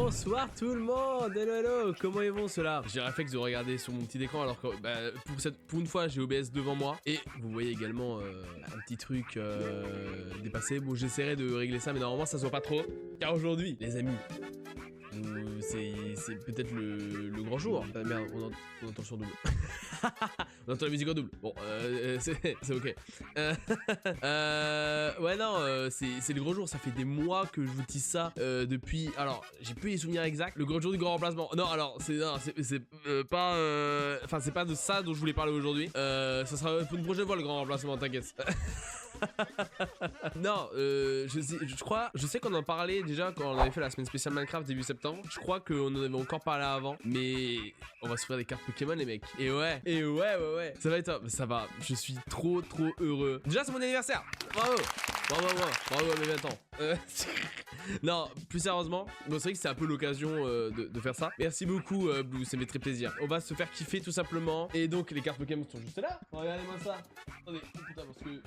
Bonsoir tout le monde, hello hello, comment ils vont ceux-là? J'ai le réflexe de regarder sur mon petit écran alors que pour une fois j'ai OBS devant moi. Et vous voyez également un petit truc dépassé. Bon, j'essaierai de régler ça mais normalement ça se voit pas trop. Car aujourd'hui, les amis, c'est peut-être le grand jour. Merde, on entend le son double. On entend la musique en double. Bon, c'est ok. Ouais, non, c'est le gros jour. Ça fait des mois que je vous dis ça depuis. Alors, j'ai plus les souvenirs exacts. Le grand jour du grand remplacement. Non, alors, c'est pas. Enfin, c'est pas de ça dont je voulais parler aujourd'hui. Ça sera pour une prochaine fois le grand remplacement, t'inquiète. Non, je sais qu'on en parlait déjà quand on avait fait la semaine spéciale Minecraft début septembre. Je crois qu'on en avait encore parlé avant, mais on va s'offrir des cartes Pokémon les mecs. Et ouais, ça va être top, ça va. Je suis trop heureux. Déjà c'est mon anniversaire. Bravo mais attends. Non, plus sérieusement, bon c'est vrai que c'est un peu l'occasion de faire ça. Merci beaucoup Blue, ça me fait très plaisir. On va se faire kiffer tout simplement. Et donc les cartes Pokémon sont juste là. Regardez-moi ça. Attendez, oh putain parce que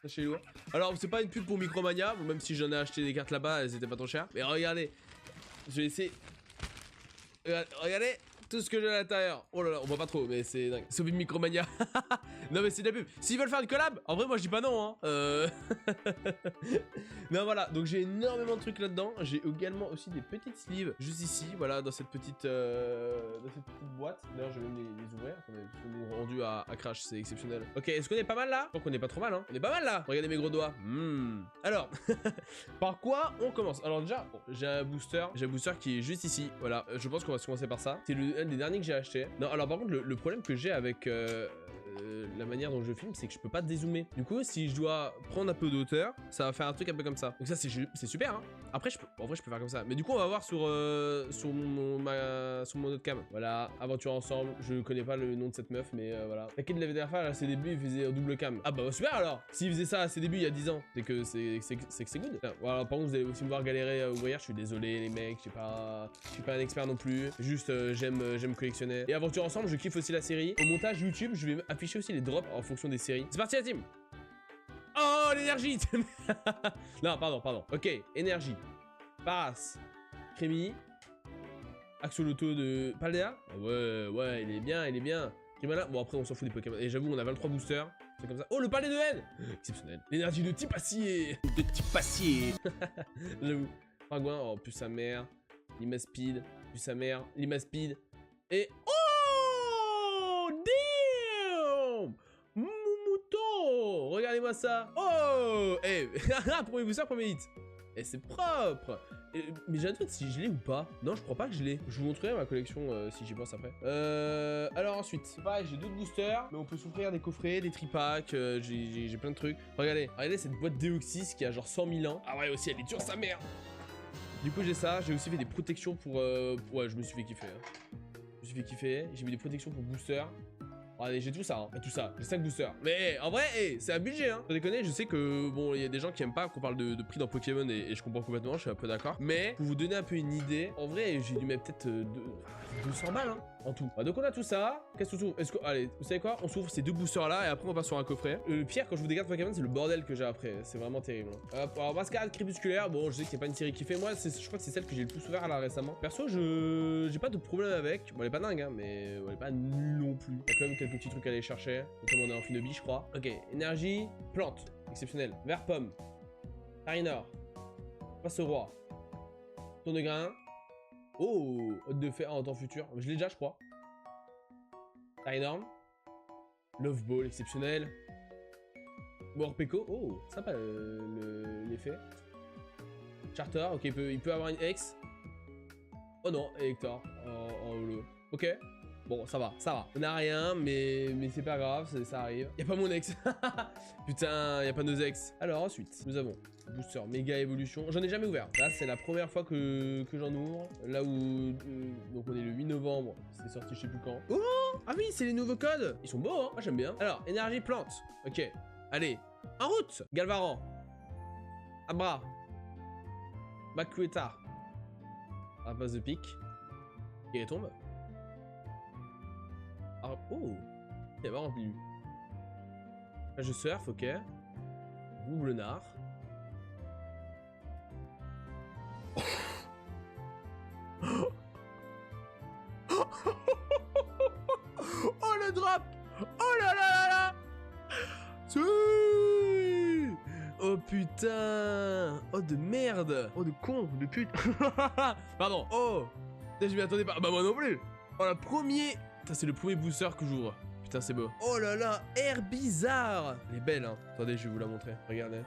c'est lourd. Alors c'est pas une pub pour Micromania, même si j'en ai acheté des cartes là-bas, elles étaient pas trop chères. Mais regardez, je vais essayer. Regardez tout ce que j'ai à l'intérieur. Oh là là, on voit pas trop, mais c'est dingue. Sauver Micromania. Non mais c'est de la pub. S'ils veulent faire une collab, en vrai moi je dis pas non hein. Non voilà, donc j'ai énormément de trucs là-dedans. J'ai également aussi des petites sleeves juste ici, voilà, dans cette petite boîte. D'ailleurs je vais même les ouvrir. Attendez, ils sont rendus à Crash, c'est exceptionnel. Ok, est-ce qu'on est pas mal là? Je crois qu'on est pas trop mal hein. On est pas mal là. Regardez mes gros doigts. Alors, par quoi on commence? Alors déjà, bon, j'ai un booster qui est juste ici. Voilà, je pense qu'on va se commencer par ça. C'est un des derniers que j'ai acheté. Non, alors par contre le problème que j'ai avec la manière dont je filme, c'est que je peux pas dézoomer. Du coup, si je dois prendre un peu d'auteur, ça va faire un truc un peu comme ça. Donc ça, c'est super, hein. Après, en vrai, je peux faire comme ça. Mais du coup, on va voir sur mon autre cam. Voilà, aventure ensemble. Je connais pas le nom de cette meuf, mais voilà. T'inquiète, de la dernière fois, à ses débuts, il faisait en double cam. Ah bah super alors. S'il faisait ça à ses débuts il y a 10 ans, c'est que c'est good. Voilà, par contre, vous allez aussi me voir galérer à ouvrir. Je suis désolé, les mecs. Je suis pas un expert non plus. Juste, j'aime collectionner. Et aventure ensemble, je kiffe aussi la série. Au montage YouTube, je vais afficher aussi les drops en fonction des séries. C'est parti la team. Oh l'énergie. Non pardon. Ok, énergie. Paras. Crémy. Axolotl de Paldea. Ouais, il est bien. Primala. Bon après on s'en fout des Pokémon. Et j'avoue on a 23 boosters. C'est comme ça. Oh le palais de haine. Exceptionnel. L'énergie de type acier. J'avoue. Pingouin. Oh plus sa mère. Limaspeed. Plus sa mère. Limaspeed. Et... Oh damn. Mumuto. Regardez-moi ça. Oh. Eh. Premier booster, premier hit. Et c'est propre. Mais j'ai un doute si je l'ai ou pas. Non, je crois pas que je l'ai. Je vous montrerai ma collection si j'y pense après. Alors ensuite, pareil, j'ai d'autres boosters. Mais on peut s'offrir des coffrets, des tripacks. J'ai plein de trucs. Regardez cette boîte Deoxys qui a genre 100 000 ans. Ah ouais, aussi, elle est dure sa mère. Du coup, j'ai ça. J'ai aussi fait des protections pour... Ouais, je me suis fait kiffer. Hein. J'ai mis des protections pour booster. Allez, j'ai tout ça, hein. Tout ça, j'ai 5 boosters. Mais en vrai, c'est un budget, hein. Sans déconner, je sais que, bon, il y a des gens qui aiment pas qu'on parle de prix dans Pokémon et je comprends complètement, je suis un peu d'accord. Mais, pour vous donner un peu une idée, en vrai, j'ai dû mettre peut-être 200 balles, hein, en tout. Donc on a tout ça. Qu'est-ce qu'on s'ouvre? Allez, vous savez quoi? On s'ouvre ces deux boosters là et après on va sur un coffret. Le pire, quand je vous dégarde Pokémon, c'est le bordel que j'ai après. C'est vraiment terrible. Hein. Alors, Mascarade crépusculaire, bon, je sais que c'est pas une série qui fait. Moi, je crois que c'est celle que j'ai le plus ouvert là récemment. Perso, j'ai pas de problème avec. Bon, elle est pas dingue, hein, mais elle est pas nulle non plus. Il y a quand même quelques petits trucs à aller chercher. Notamment, on est en Finobie, je crois. Ok, énergie, plante, exceptionnel. Vert pomme, Tarinor, passe au roi, tourne de grain. Oh, hôte de fer en temps futur. Je l'ai déjà, je crois. Tarinor. Love Ball, exceptionnel. Morpeko. Oh, sympa l'effet. Charter, ok, il peut avoir une ex. Oh non, Hector en holo. Ok. Bon, ça va. On a rien, mais c'est pas grave, ça arrive. Y'a pas mon ex. Putain, y'a pas nos ex. Alors ensuite, nous avons booster méga évolution. J'en ai jamais ouvert. Là, c'est la première fois que j'en ouvre. Là où... donc on est le 8 novembre. C'est sorti je sais plus quand. Oh. Ah oui, c'est les nouveaux codes. Ils sont beaux, hein. Moi, j'aime bien. Alors, énergie plante. Ok. Allez. En route. Galvaran. Abra. Bakueta. À base de pique. Et elle tombe. Ah, oh. Il y a vraiment plus. Là, je surfe, ok. Boublenard. Oh le drop. Oh là là là là. Si. Oh putain. Oh de merde. Oh de con, de pute. Pardon. Oh. Putain, je m'y attendais pas. Bah moi non plus. Oh la premier. Putain, c'est le premier booster que j'ouvre. Putain, c'est beau. Oh là là, air bizarre. Elle est belle, hein. Attendez, je vais vous la montrer. Regardez.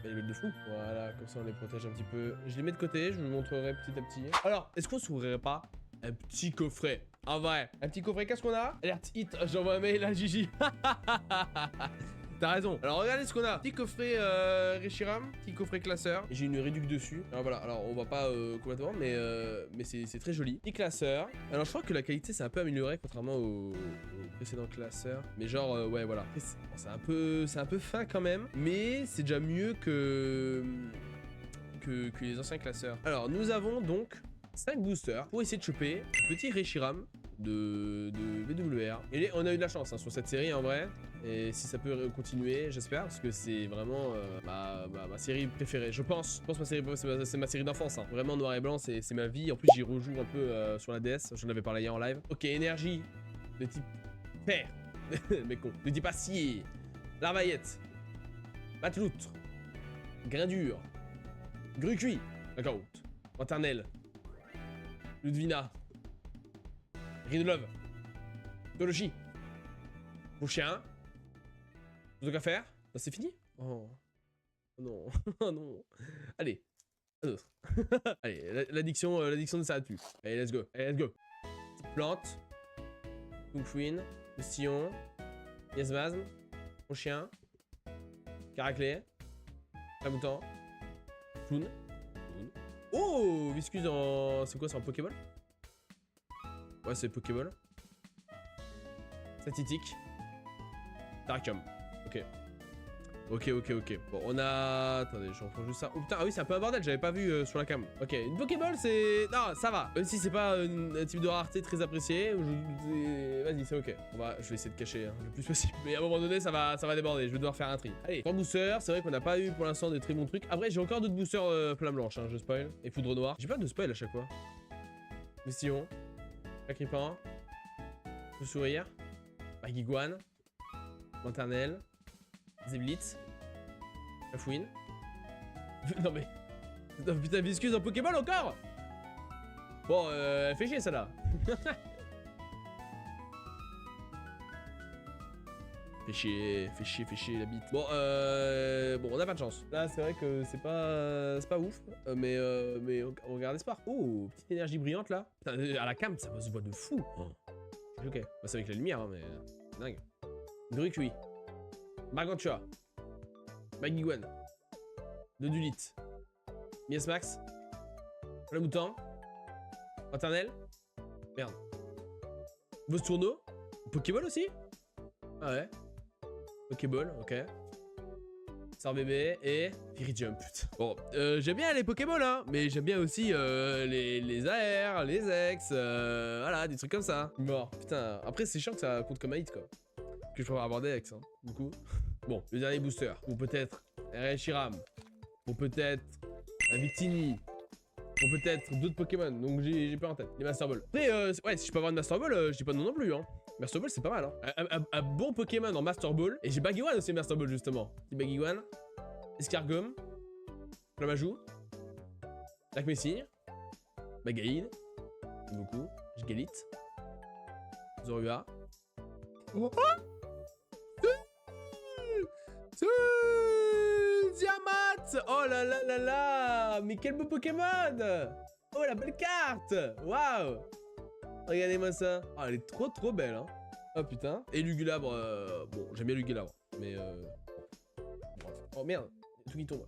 Elle est belle de fou. Voilà, comme ça on les protège un petit peu. Je les mets de côté, je vous montrerai petit à petit. Alors, est-ce qu'on s'ouvrirait pas un petit coffret? En vrai, un petit coffret, qu'est-ce qu'on a? Alerte hit, j'envoie un mail à Gigi. T'as raison. Alors regardez ce qu'on a. Petit coffret Reshiram, petit coffret classeur. J'ai une réduc dessus. Alors voilà, alors on va pas complètement, mais c'est très joli. Petit classeur. Alors je crois que la qualité s'est un peu améliorée contrairement au précédent classeur. Mais genre ouais voilà. C'est un peu fin quand même, mais c'est déjà mieux que les anciens classeurs. Alors nous avons donc 5 boosters pour essayer de choper le petit Reshiram de BWR. Et on a eu de la chance hein, sur cette série en vrai. Et si ça peut continuer, j'espère, parce que c'est vraiment ma série préférée. Je pense c'est ma série d'enfance. Hein. Vraiment noir et blanc, c'est ma vie. En plus, j'y rejoue un peu sur la DS. J'en avais parlé hier en live. Ok, énergie de type père. Mais con. De type acier. Larvaillette. Mateloutre. Grain dur. Gru cuit. D'accord. Maternelle. Ludvina. Rinlove. Tolochi. Mon chien. Tout qu'à faire. C'est fini. Oh non. Oh non. Allez. Allez, l'addiction ne s'arrête plus. Allez, let's go. Allez, let's go. Plante. Kungfuin. Postillon. Miasmasme. Mon chien. Caraclé. Clamoutant. Clown. Oh, Viscuse en... C'est quoi, c'est en Pokéball? Ouais, c'est Pokéball. Statistique. Tarakium. Ok. Ok. Bon, on a... Attendez, je reprends juste ça. Oh putain, ah oui, c'est un peu un bordel, j'avais pas vu sur la cam. Ok, une Pokéball, c'est... Non, ça va. Même si c'est pas un type de rareté très apprécié, vas-y, c'est ok. Je vais essayer de cacher hein, le plus possible. Mais à un moment donné, ça va déborder. Je vais devoir faire un tri. Allez, 3 boosters. C'est vrai qu'on n'a pas eu pour l'instant des très bons trucs. Après, j'ai encore d'autres boosters flamme blanche, hein, je spoil. Et poudre noire. J'ai peur de spoil à chaque fois. Mistillon. Sacripant. Le sourire. Bagiguan. Maternelle. Zeblitz. Lafouine. Non mais... Non, putain, Viscuse en Pokéball encore. Bon, elle fait chier celle-là. Fait chier la bite. Bon, on a pas de chance. Là, c'est vrai que c'est pas ouf, mais on garde espoir. Oh, petite énergie brillante là. Putain, à la cam, ça se voit de fou. Oh. Ok, bah, c'est avec la lumière, hein, mais c'est dingue. Grucui. Gargantua. Bagiguan. Dodulite. Miasmax. Flamoutant. Maternelle. Merde. Vostourneau. Pokéball aussi. Ah ouais. Pokéball, ok. Star bébé et Jump. Bon, j'aime bien les Pokéball, hein, mais j'aime bien aussi les AR, les X, voilà, des trucs comme ça. Mort. Putain, après c'est chiant que ça compte comme un hit, quoi. Que je pourrais aborder X, hein, du coup. Bon, le dernier booster, ou peut-être Reshiram, ou peut-être un Victini, ou peut-être d'autres Pokémon, donc j'ai pas en tête. Les Master Ball. Après, ouais, si je peux avoir une Master Ball, je dis pas non plus, hein. Master Ball, c'est pas mal, hein. Un bon Pokémon en Master Ball. Et j'ai Bagiguan aussi, Master Ball, justement. Petit Bagiguan. Escargum. Flamajou. Lacmessigne. Bagaïd. Beaucoup. Gigalite. Zorua. Oh. Diamat. Oh là là là là. Mais quel beau Pokémon. Oh, la belle carte. Waouh. Regardez-moi ça. Oh, elle est trop belle, hein. Oh putain. Et Lugulabre, bon, j'aime bien Lugulabre, mais oh merde, tout qui tombe.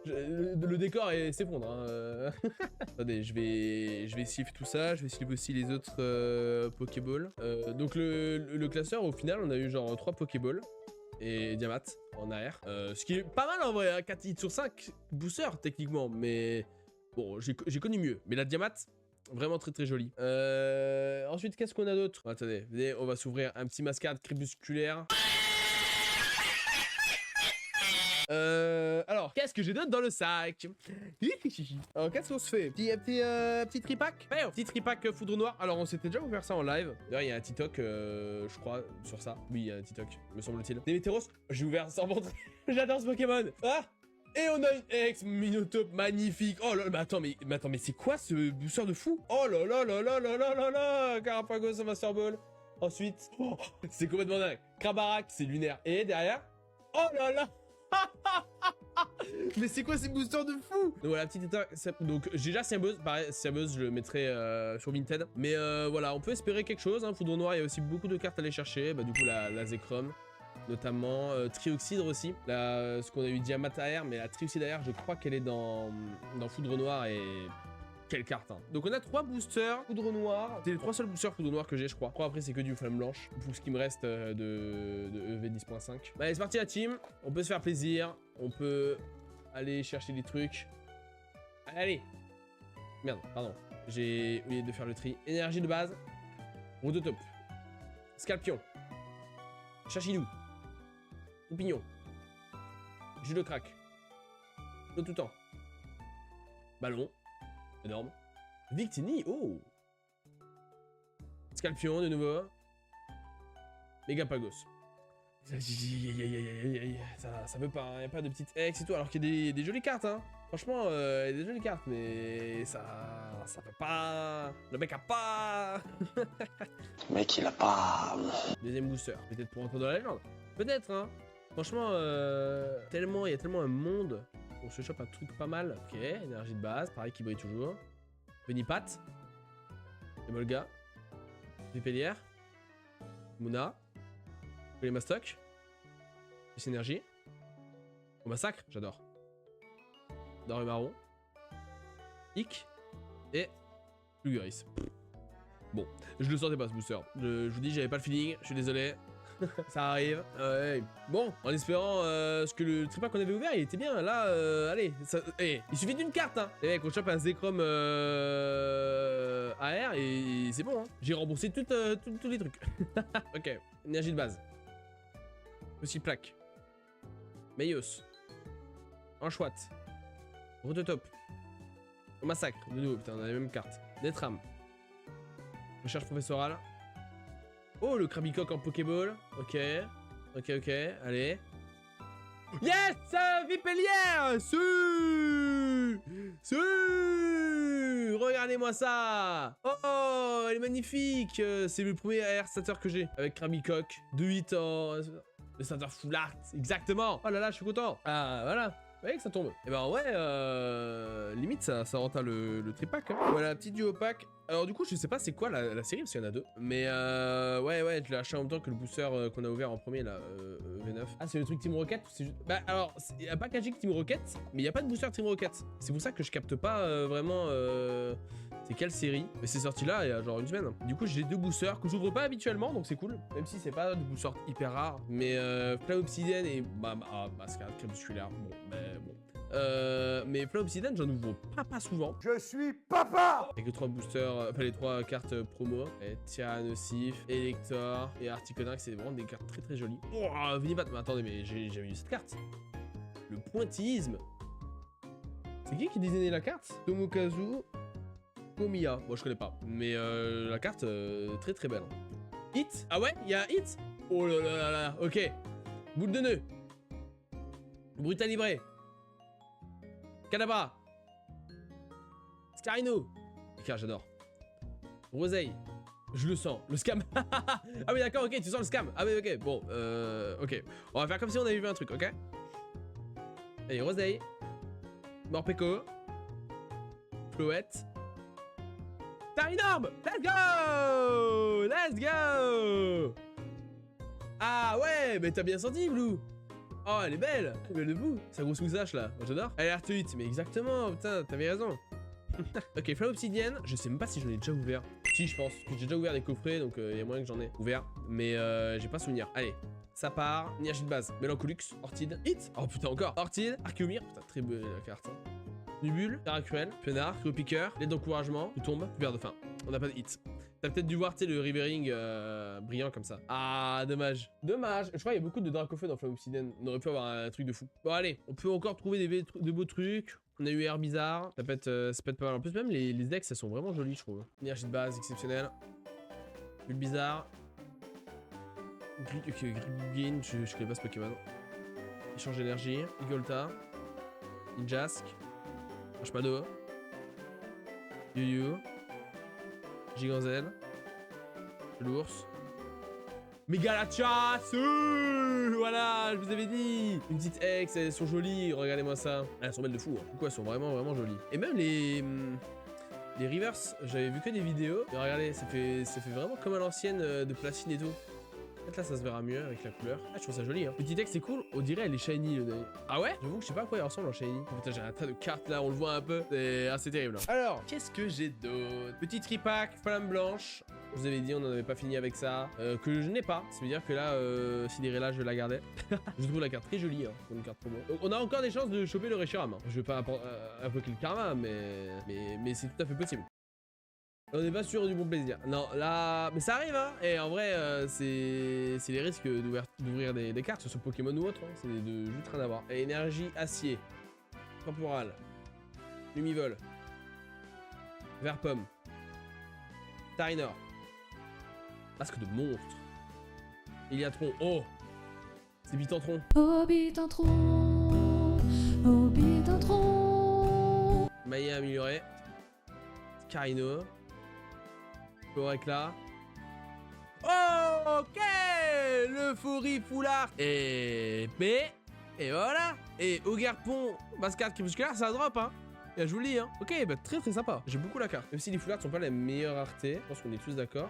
Le décor s'effondre, hein. Attendez, je vais suivre tout ça, je vais suivre aussi les autres Pokéballs. Donc le classeur, au final, on a eu genre 3 Pokéballs et Diamat en AR. Ce qui est pas mal en vrai, hein, 4 hits sur 5 boosters techniquement, mais bon, j'ai connu mieux. Mais la Diamat, vraiment très joli. Ensuite, qu'est-ce qu'on a d'autre? Attendez, venez, on va s'ouvrir un petit mascarade crépusculaire. Alors, qu'est-ce que j'ai d'autre dans le sac? Alors, qu'est-ce qu'on se fait? Petit tripack? Ouais, petit tripack foudre noire. Alors, on s'était déjà ouvert ça en live. D'ailleurs, il y a un TikTok, je crois, sur ça. Oui, il y a un TikTok, me semble-t-il. Némétéros, j'ai ouvert sans montrer. J'adore ce Pokémon. Ah! Et on a une ex Minotaur magnifique. Oh là, mais attends, mais c'est quoi ce booster de fou? Oh là là là là là là là là. Carapago, Master Ball. Ensuite, oh, c'est complètement dingue. Krabarak, c'est lunaire. Et derrière, oh là là. Mais c'est quoi ces boosters de fou? Donc voilà, petite état. Donc j'ai déjà Symbuzz, pareil, Symbuzz je le mettrai sur Vinted. Mais voilà, on peut espérer quelque chose. Hein. Foudre noir, il y a aussi beaucoup de cartes à aller chercher. Bah, du coup, la Zekrom. Notamment Trioxydre aussi, ce qu'on a eu Diamataire, mais la Trioxydre, je crois qu'elle est dans Foudre Noire et... Quelle carte hein. Donc on a 3 boosters Foudre Noire, c'est les 3 seuls boosters Foudre Noire que j'ai je crois. Après c'est que du Flamme Blanche, pour ce qui me reste de EV 10.5. Bah, allez c'est parti la team, on peut se faire plaisir, on peut aller chercher des trucs. Allez. Merde, pardon, j'ai oublié de faire le tri. Énergie de base, roue de top, Scalpion, Chachidou, Opinion, jus de crack, de tout temps, ballon, énorme, Victini, oh, Scalpion de nouveau, Megapagos. Ça veut pas, hein, y a pas de petite ex et tout, alors qu'il y a des jolies cartes, hein. Franchement, il y a des jolies cartes, mais ça peut pas. Le mec a pas. Le mec il a pas. Deuxième booster, peut-être pour entrer dans la légende. Peut-être, hein. Franchement, il y a tellement un monde. On se chope un truc pas mal. Ok, énergie de base, pareil qui brille toujours. Venipat. Emolga. Vipellière. Muna. Mastoc. Plus énergie. Au massacre, j'adore. Doré marron. Ick. Et. Luguris. Bon, je le sentais pas ce booster. Je vous dis, j'avais pas le feeling, je suis désolé. Ça arrive. Bon, en espérant ce que le tripack qu'on avait ouvert, il était bien. Là, allez, il suffit d'une carte. Hein. Les mecs, on chope un Zekrom AR et c'est bon. Hein. J'ai remboursé tous les trucs. Ok, énergie de base. Aussi plaque. Mayos. Enchouat. Rototop. Au massacre. De nouveau, putain, on a les mêmes cartes. Netram. Recherche professorale. Oh, le Krabicoque en Pokéball. Ok. Ok, allez. Yes, Vipellière. Regardez-moi ça. Oh, elle est magnifique. C'est le premier AR starter que j'ai. Avec Krabicoque. De 8 ans. Le starter full art. Exactement. Oh là là, je suis content. Ah, voilà. Vous voyez que ça tombe. Et ben ouais, limite ça rentre le tripack. Hein. Voilà, petit duo pack. Alors du coup, je sais pas c'est quoi la série, parce qu'il y en a deux. Mais ouais, je l'ai acheté en même temps que le booster qu'on a ouvert en premier, là, V9. Ah, c'est le truc Team Rocket? Bah alors, il y a pas packaging Team Rocket, mais il y a pas de booster Team Rocket. C'est pour ça que je capte pas vraiment c'est quelle série. Mais c'est sorti là, il y a genre une semaine. Du coup, j'ai deux boosters que j'ouvre pas habituellement, donc c'est cool. Même si c'est pas de booster hyper rare. Mais Flamme Obsidienne et Mascarade Crépusculaire. Bon, bon. Mais Flamme Obsidienne, j'en ouvre pas souvent. Je suis papa! Avec les 3 boosters, enfin les 3 cartes promo. Tyrannosif, Elector et Articonax, c'est vraiment des cartes très jolies. Oh, Vinibat, mais attendez, mais j'ai jamais vu cette carte. Le pointillisme. C'est qui designait la carte? Tomokazu Komiya. Bon, je connais pas. Mais la carte, très belle. Hit? Ah ouais, il y a Hit? Oh là là là, ok. Boule de nœud. Brutalibré. Kadabra. Scarino. Car j'adore. Roseille. Je le sens. Le scam. Ah oui, d'accord, ok, tu sens le scam. Ah oui, ok, bon, ok. On va faire comme si on avait vu un truc, ok? Allez, Roseille. Morpeko. Flouette. Tarinorbe. Let's go. Let's go. Ah ouais, mais t'as bien senti, Blue. Oh, elle est belle. Elle est debout. Sa grosse moustache, là. J'adore. Elle a l'air tweet, mais exactement, putain, t'avais raison. Ok, Flamme Obsidienne, je sais même pas si j'en ai déjà ouvert. Si, je pense que j'ai déjà ouvert des coffrets, donc il y a moyen que j'en ai ouvert. Mais j'ai pas souvenir. Allez, ça part. Énergie de base. Melancholux, Ortide, Hit. Oh putain, encore. Ortide, Archéomir. Putain, très belle la carte. Hein. Nubule, Terra Cruel, Pionard, Cryopiqueur, l'aide d'encouragement, tu tombes, verre de faim. On n'a pas de hit. T'as peut-être dû voir, tu sais, le Rivering brillant comme ça. Ah, dommage. Dommage. Je crois qu'il y a beaucoup de Dracofeu dans Flamme Obsidienne. On aurait pu avoir un truc de fou. Bon, allez, on peut encore trouver de beaux trucs. On a eu Air bizarre. Ça peut être pas mal. En plus, même les decks, elles sont vraiment jolies, je trouve. Énergie de base exceptionnelle. Bulle bizarre. Green, je connais pas ce Pokémon. Échange d'énergie. Igolta. Ninjask. Marshmallow. Yu-Yu. Giganzel. L'ours. Mégalachas. Voilà, je vous avais dit. Une petite ex, elles sont jolies, regardez-moi ça. Elles sont belles de fou, hein. Pourquoi elles sont vraiment jolies. Et même les rivers, j'avais vu que des vidéos. Mais regardez, ça fait vraiment comme à l'ancienne de Placine et tout. Peut-être là ça se verra mieux avec la couleur. Ah, je trouve ça joli, hein. Petit texte c'est cool, on dirait elle est shiny le deuil. Ah ouais? J'avoue que je sais pas à quoi il ressemble en shiny. Oh, putain, j'ai un tas de cartes là, on le voit un peu. C'est assez terrible. Alors, qu'est-ce que j'ai d'autre? Petit tripack, flamme blanche. Je vous avais dit, on n'en avait pas fini avec ça. Que je n'ai pas. Ça veut dire que là, Cinderella, je la gardais. Je trouve la carte très jolie, hein, pour une carte promo. Donc, on a encore des chances de choper le Reshiram. Hein. Je vais pas invoquer le karma, mais c'est tout à fait possible. On n'est pas sûr du bon plaisir. Non, là... Mais ça arrive, hein. Et en vrai, c'est les risques d'ouvrir des cartes, sur ce Pokémon ou autre. Hein. C'est de juste rien à voir. Et énergie acier. Temporal. Lumivol. Vert pomme. Tarinor. Masque de monstre. Iliatron. Oh! C'est Bitantron. Oh Bitantron. Oh Bitantron. Maïa amélioré. Carino. Pour éclat. Oh, ok. L'euphorie foulard. Et voilà. Et au Garpon, basse carte crépusculaire, ça drop, hein. Et je vous le dis, hein. Ok, bah très sympa. J'aime beaucoup la carte. Même si les foulards sont pas la meilleure rareté, je pense qu'on est tous d'accord.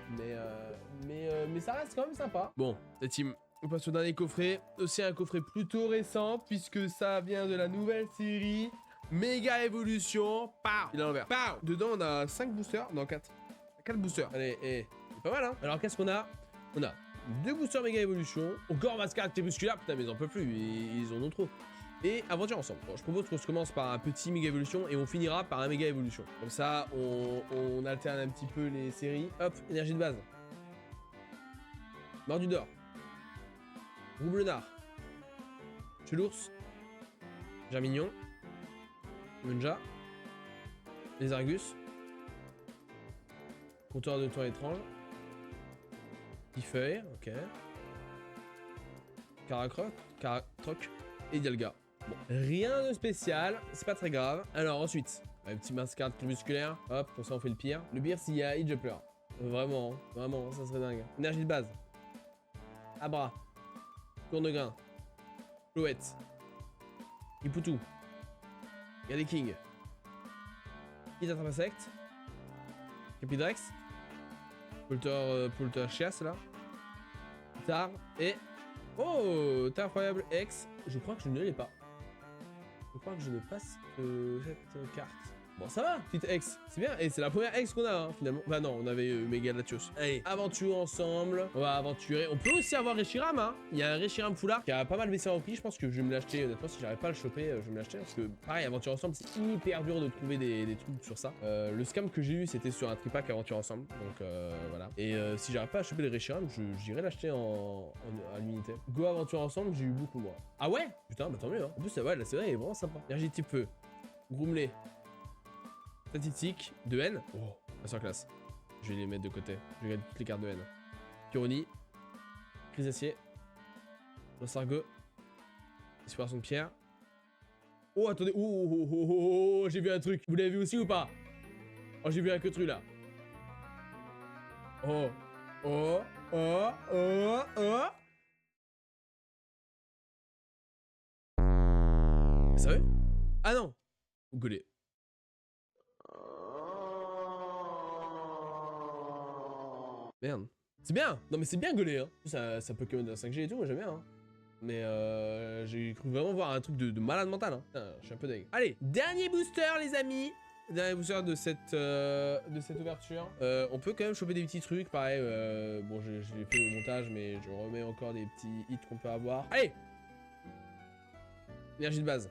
Mais ça reste quand même sympa. Bon, la team. On passe au dernier coffret. Aussi un coffret plutôt récent, puisque ça vient de la nouvelle série. Méga évolution. Pow. Il est à l'envers. Pow. Dedans, on a 5 boosters. Non, 4. 4 boosters. Allez, c'est pas mal, hein. Alors, qu'est-ce qu'on a? On a 2 boosters méga évolution. Encore mascarade crépusculaire. Putain, mais ils en peuvent plus. Ils en ont trop. Et aventure ensemble. Bon, je propose qu'on se commence par un petit méga évolution et on finira par un méga évolution. Comme ça, on alterne un petit peu les séries. Hop, énergie de base. Mordu d'or. Roublenard. Chelours. Germignon. Munja. Les Argus. Compteur de temps étrange. Tifeuille, ok. Caracroc. Et Dialga. Bon, rien de spécial, c'est pas très grave. Alors ensuite, un petit mascarade musculaire. Hop, comme ça on fait le pire. Le pire s'il y a Hitjupper. Vraiment, ça serait dingue. Énergie de base. Abra. Tour de grain. Clouette. Ipoutou. King. Kit Insecte. Capidrex. Polter Chias là. Tar et... Oh, Tar Incroyable X. Je crois que je ne l'ai pas. Je crois que je n'ai pas cette carte. Bon, ça va, petite X. C'est bien. Et c'est la première X qu'on a, hein, finalement. Bah non, on avait Mega Latios. Allez, aventure ensemble. On va aventurer. On peut aussi avoir Reshiram, hein. Il y a un Reshiram foulard qui a pas mal baissé en prix. Je pense que je vais me l'acheter. Honnêtement, si j'arrive pas à le choper, je vais me l'acheter. Parce que, pareil, aventure ensemble, c'est hyper dur de trouver des trucs sur ça. Le scam que j'ai eu, c'était sur un tripack aventure ensemble. Donc, voilà. Et si j'arrive pas à choper le Reshiram, j'irai l'acheter à l'unité. Go aventure ensemble, j'ai eu beaucoup, moi. Ah ouais? Putain, bah tant mieux, hein. En plus, ouais, la série est vraiment sympa. Énergie type feu. Groomley. Statistique de N. Oh, la classe. Je vais les mettre de côté. Je vais regarder toutes les cartes de N. Pyronie. Crise d'acier. Sargo. Inspiration de pierre. Oh, attendez. Oh, j'ai vu un truc. Vous l'avez vu aussi ou pas? Oh, j'ai vu un queutru là. Oh. Sérieux? Ah non. Gaulé. Merde. C'est bien. Non mais c'est bien gaulé, hein. C'est un Pokémon de la 5G et tout, moi j'aime bien, hein. Mais j'ai cru vraiment voir un truc de malade mental, hein. Putain, je suis un peu deg. Allez, dernier booster les amis. Dernier booster de cette ouverture. On peut quand même choper des petits trucs, pareil. Bon, je l'ai fait au montage, mais je remets encore des petits hits qu'on peut avoir. Allez. Énergie de base.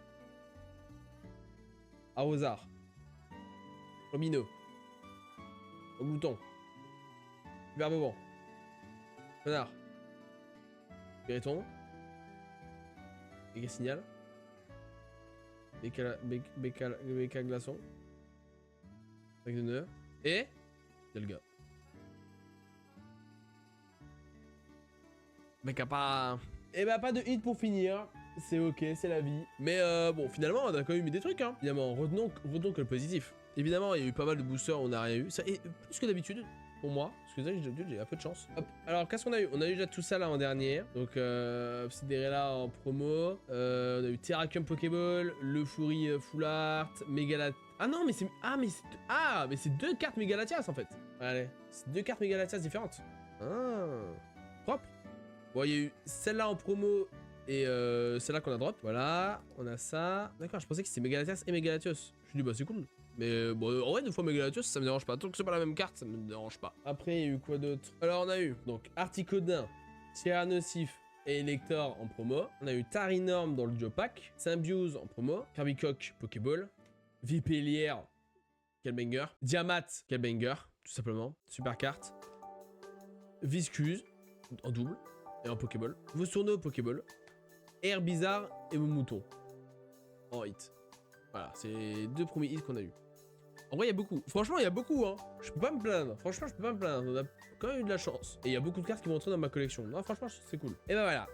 Arrosard. Romino. Au bouton. Verbe bon. Connard. Béton. Béca signal. Béca glaçon. Avec de nœuds. Et. Delga. Mec, pas. Eh bah, pas de hit pour finir. C'est ok, c'est la vie. Mais bon, finalement, on a quand même eu des trucs, hein. Évidemment, retenons que le positif. Évidemment, il y a eu pas mal de boosters, on n'a rien eu. Ça, et plus que d'habitude, pour moi. Parce que j'ai un peu de chance. Hop. Alors, qu'est-ce qu'on a eu? On a eu déjà tout ça là en dernier. Donc, Sidérella en promo. On a eu Terrakium Pokéball, Le Fury Full Art, Megalat. Ah non, mais c'est. Mais c'est 2 cartes Megalatias en fait. Allez, c'est 2 cartes Megalatias différentes. Ah, propre. Bon, il y a eu celle-là en promo et celle-là qu'on a drop. Voilà, on a ça. D'accord, je pensais que c'était Megalatias et Megalatios. Je me suis dit, bah c'est cool. Mais bon, en vrai, 2 fois Megalatios, ça me dérange pas. Tant que c'est pas la même carte, ça me dérange pas. Après, il y a eu quoi d'autre? Alors, on a eu donc Articodin, Tyrannosif et Elector en promo. On a eu Tarinorm dans le duo pack. Symbiose en promo. Carbicoque Pokéball. Vipellière, quel banger. Diamat, quel banger, tout simplement. Super carte. Viscuse en double. Et en Pokéball. Vostourneau Pokéball. Air Bizarre et vos moutons. En hit. Voilà, c'est les 2 premiers hits qu'on a eu. En vrai, il y a beaucoup. Franchement, il y a beaucoup, hein. Je peux pas me plaindre. Franchement, je peux pas me plaindre. On a quand même eu de la chance. Et il y a beaucoup de cartes qui vont entrer dans ma collection. Non, franchement, c'est cool. Et bah voilà.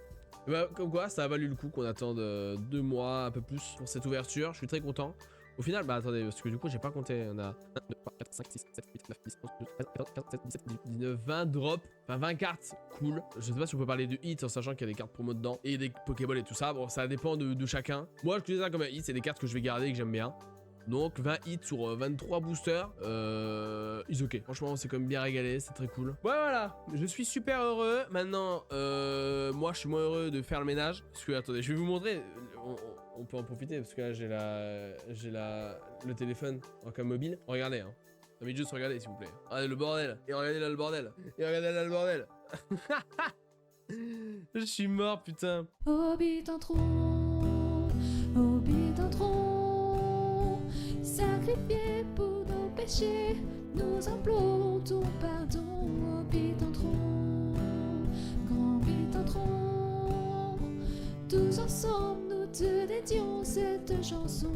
Et bah, comme quoi, ça a valu le coup qu'on attende 2 mois, un peu plus, pour cette ouverture. Je suis très content. Au final, bah attendez, parce que du coup, j'ai pas compté. On a 1, 2, 3, 4, 5, 6, 7, 8, 9, 10, 11, 12, 13, 14, 15, 16, 17, 18, 19, 20 drops. Enfin, 20 cartes. Cool. Je sais pas si on peut parler de hits en sachant qu'il y a des cartes promo dedans. Et des Pokéball et tout ça. Bon, ça dépend de chacun. Moi, je connais ça comme un hit. C'est des cartes que je vais garder et que j'aime bien. Donc 20 hits sur 23 boosters, is ok. Franchement, c'est quand même bien régalé, c'est très cool. Ouais, voilà, je suis super heureux. Maintenant, moi, je suis moins heureux de faire le ménage. Parce que, attendez, je vais vous montrer. On peut en profiter parce que là, j'ai le téléphone en cam mobile. Regardez, hein. Mais juste regardez, s'il vous plaît. Regardez le bordel. Et regardez là le bordel. Et regardez là le bordel. Je suis mort, putain. Orbite en trop, orbite en trop, sacrifié pour nos péchés, nous implorons ton pardon. Orbite en trop, grand bite en trop, tous ensemble nous te dédions cette chanson.